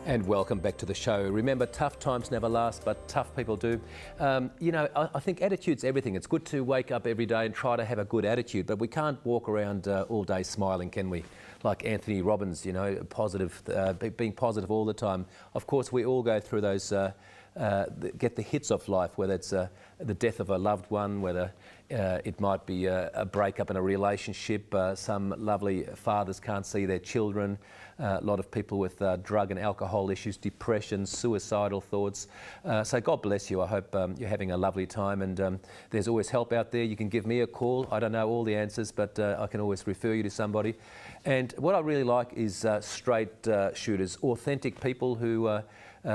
And welcome back to the show. Remember, tough times never last, but tough people do. I think attitude's everything. It's good to wake up every day and try to have a good attitude, but we can't walk around all day smiling, can we? Like Anthony Robbins, positive, being positive all the time. Of course, we all go through those, get the hits of life, whether it's the death of a loved one, whether it might be a breakup in a relationship. Some lovely fathers can't see their children. A lot of people with drug and alcohol issues, depression, suicidal thoughts. So God bless you. I hope you're having a lovely time, and there's always help out there. You can give me a call. I don't know all the answers, but I can always refer you to somebody. And what I really like is straight shooters, authentic people who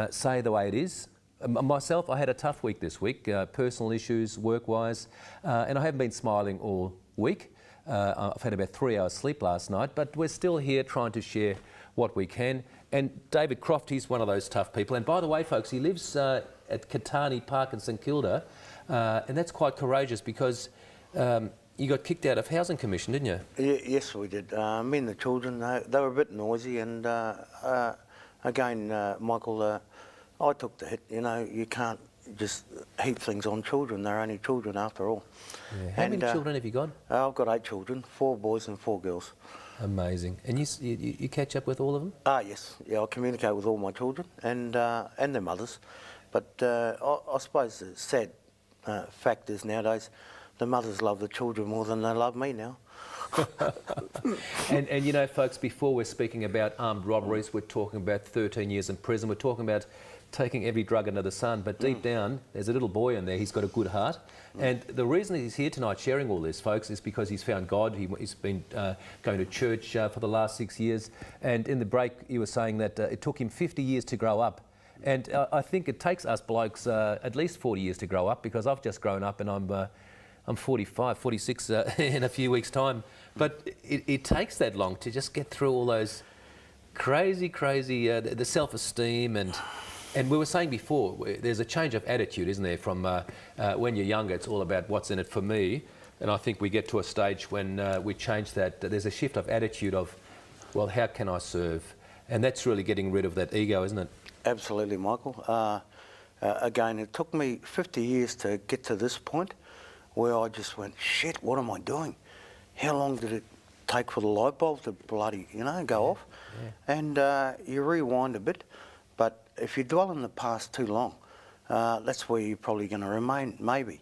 say the way it is. Myself, I had a tough week this week, personal issues, work-wise, and I haven't been smiling all week. I've had about 3 hours sleep last night, but we're still here trying to share what we can. And David Croft, he's one of those tough people. And by the way, folks, he lives at Katani Park in St Kilda, and that's quite courageous because you got kicked out of Housing Commission, didn't you? Yes, we did. Me and the children, they were a bit noisy, and again, Michael, I took the hit. You can't just heap things on children. They're only children after all. Yeah. How many children have you got? I've got 8 children, 4 boys and 4 girls. Amazing. And you catch up with all of them? Yes. Yeah, I communicate with all my children and their mothers. But I suppose the sad fact is nowadays the mothers love the children more than they love me now. and folks, before we're speaking about armed robberies, we're talking about 13 years in prison, we're talking about taking every drug under the sun, but deep down there's a little boy in there. He's got a good heart, and the reason he's here tonight sharing all this, folks, is because he's found God. He's been going to church for the last 6 years, and in the break you were saying that it took him 50 years to grow up. And I think it takes us blokes at least 40 years to grow up, because I've just grown up and I'm 45, 46 in a few weeks' time. But it takes that long to just get through all those crazy, the self-esteem and we were saying before, there's a change of attitude, isn't there? From when you're younger, it's all about what's in it for me. And I think we get to a stage when we change that. There's a shift of attitude of, well, how can I serve? And that's really getting rid of that ego, isn't it? Absolutely, Michael. Again, it took me 50 years to get to this point where I just went, shit, what am I doing? How long did it take for the light bulb to bloody, go off? Yeah. And you rewind a bit, but if you dwell in the past too long, that's where you're probably going to remain, maybe.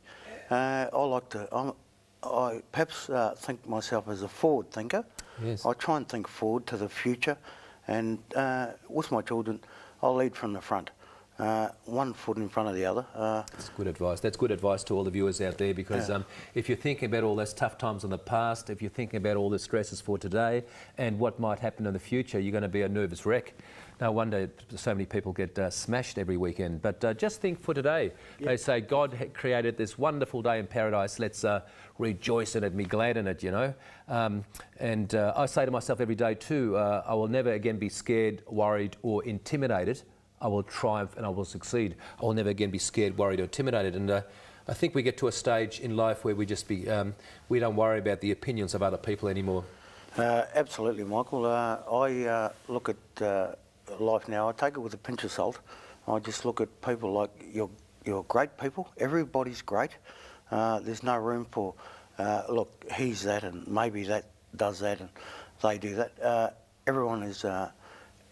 I perhaps think myself as a forward thinker. Yes. I try and think forward to the future, and with my children, I'll lead from the front. One foot in front of the other. That's good advice. That's good advice to all the viewers out there, because if you're thinking about all those tough times in the past, if you're thinking about all the stresses for today and what might happen in the future, you're going to be a nervous wreck. No wonder so many people get smashed every weekend. But just think for today. Yep. They say God created this wonderful day in paradise. Let's rejoice in it and be glad in it, And I say to myself every day too, I will never again be scared, worried or intimidated. I will triumph and I will succeed. I will never again be scared, worried or intimidated. And I think we get to a stage in life where we just we don't worry about the opinions of other people anymore. Absolutely, Michael. I look at life now, I take it with a pinch of salt. I just look at people like you're great people. Everybody's great. There's no room for, look, he's that and maybe that does that and they do that. Everyone is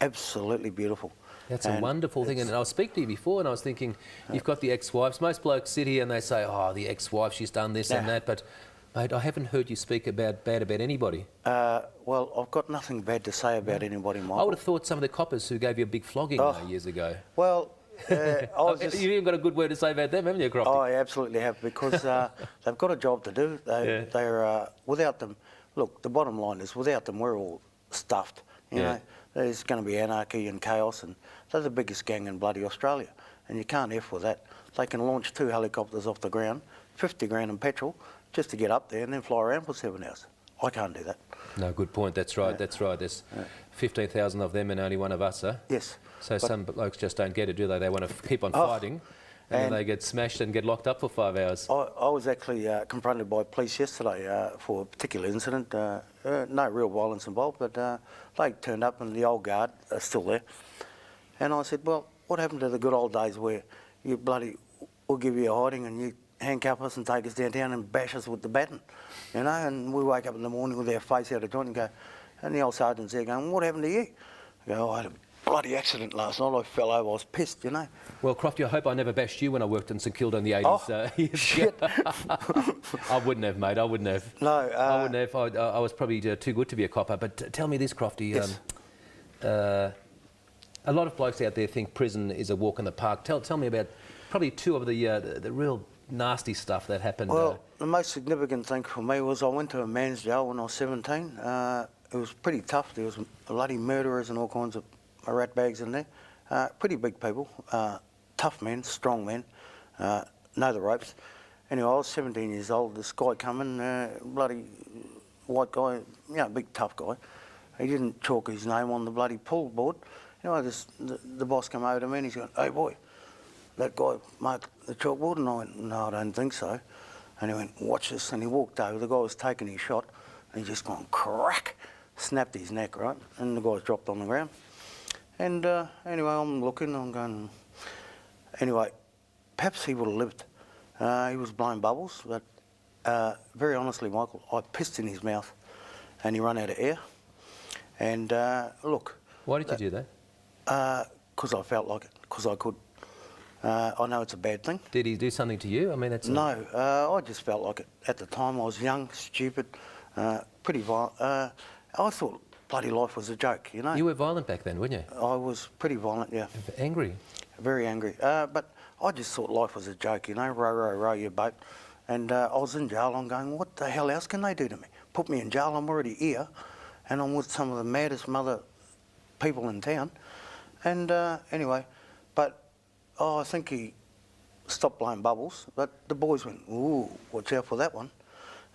absolutely beautiful. That's a wonderful thing. And I was speaking to you before and I was thinking, you've got the ex-wives. Most blokes sit here and they say, oh, the ex-wife, she's done this and that. But, mate, I haven't heard you speak bad about anybody. Well, I've got nothing bad to say about anybody, Michael. I would have thought some of the coppers who gave you a big flogging years ago. Well, you've even got a good word to say about them, haven't you, Crofty? I absolutely have, because they've got a job to do. They're without them, look, the bottom line is without them we're all stuffed. You know, there's going to be anarchy and chaos, and they're the biggest gang in bloody Australia, and you can't F with that. They can launch 2 helicopters off the ground, 50 grand in petrol, just to get up there and then fly around for 7 hours. I can't do that. No, good point. That's right. That's right. There's 15,000 of them and only one of us, huh? Yes. So some blokes just don't get it, do they? They want to keep on fighting, and then they get smashed and get locked up for 5 hours. I was actually confronted by police yesterday for a particular incident. No real violence involved, but they turned up and the old guard are still there. And I said, well, what happened to the good old days where you bloody, we'll give you a hiding and you handcuff us and take us downtown and bash us with the baton, you know, and we wake up in the morning with our face out of joint and go, and the old sergeant's there going, what happened to you? I go, I had a bloody accident last night, I fell over, I was pissed, you know. Well, Crofty, I hope I never bashed you when I worked in St Kilda in the 80s. Oh, shit. I wouldn't have, mate, I wouldn't have. No. I wouldn't have. I was probably too good to be a copper. But tell me this, Crofty. Yes. A lot of blokes out there think prison is a walk in the park. Tell me about probably two of the real nasty stuff that happened. Well, the most significant thing for me was I went to a man's jail when I was 17. It was pretty tough. There was bloody murderers and all kinds of rat bags in there. Pretty big people, tough men, strong men, know the ropes. Anyway, I was 17 years old. This guy come in, bloody white guy, you know, big tough guy. He didn't chalk his name on the bloody pull board. Anyway, the boss come over to me and he's going, hey boy, that guy marked the chalkboard? And I went, no, I don't think so. And he went, watch this. And he walked over, the guy was taking his shot, and he just gone crack, snapped his neck, right? And the guy's dropped on the ground. And anyway, I'm looking, I'm going, anyway, perhaps he would have lived. He was blowing bubbles, but very honestly, Michael, I pissed in his mouth and he ran out of air. And look. Why did you do that? Because I felt like it, because I could. I know it's a bad thing. Did he do something to you? I mean, that's no. I just felt like it. At the time, I was young, stupid, pretty violent. I thought bloody life was a joke, you know. You were violent back then, weren't you? I was pretty violent, yeah. Angry. Very angry. But I just thought life was a joke, you know. Row your boat. And I was in jail. I'm going, what the hell else can they do to me? Put me in jail. I'm already here, and I'm with some of the maddest mother people in town. And anyway, but I think he stopped blowing bubbles, but the boys went, ooh, watch out for that one.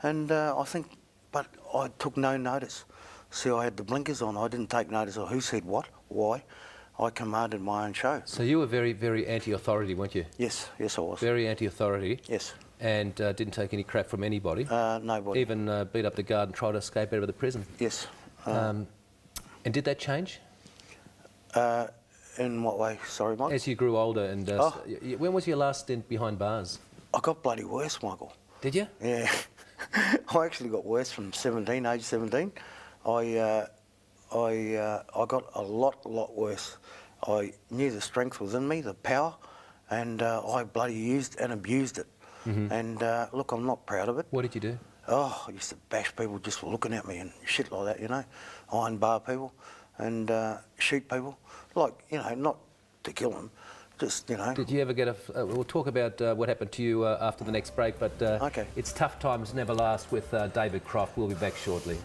And I think, but I took no notice. See, I had the blinkers on. I didn't take notice of who said what, why. I commanded my own show. So you were very, very anti-authority, weren't you? Yes, yes I was. Very anti-authority. Yes. And didn't take any crap from anybody. Nobody. Even beat up the guard and tried to escape out of the prison. Yes. And did that change? In what way? Sorry, Mike? As you grew older and... when was your last stint behind bars? I got bloody worse, Michael. Did you? Yeah. I actually got worse from 17, age 17. I got a lot worse. I knew the strength was in me, the power, and I bloody used and abused it. Mm-hmm. And look, I'm not proud of it. What did you do? Oh, I used to bash people just for looking at me and shit like that, you know. Iron bar people and shoot people. Like, you know, not to kill them, just, you know. Did you ever get we'll talk about what happened to you after the next break, but okay. It's Tough Times Never Last with David Croft. We'll be back shortly.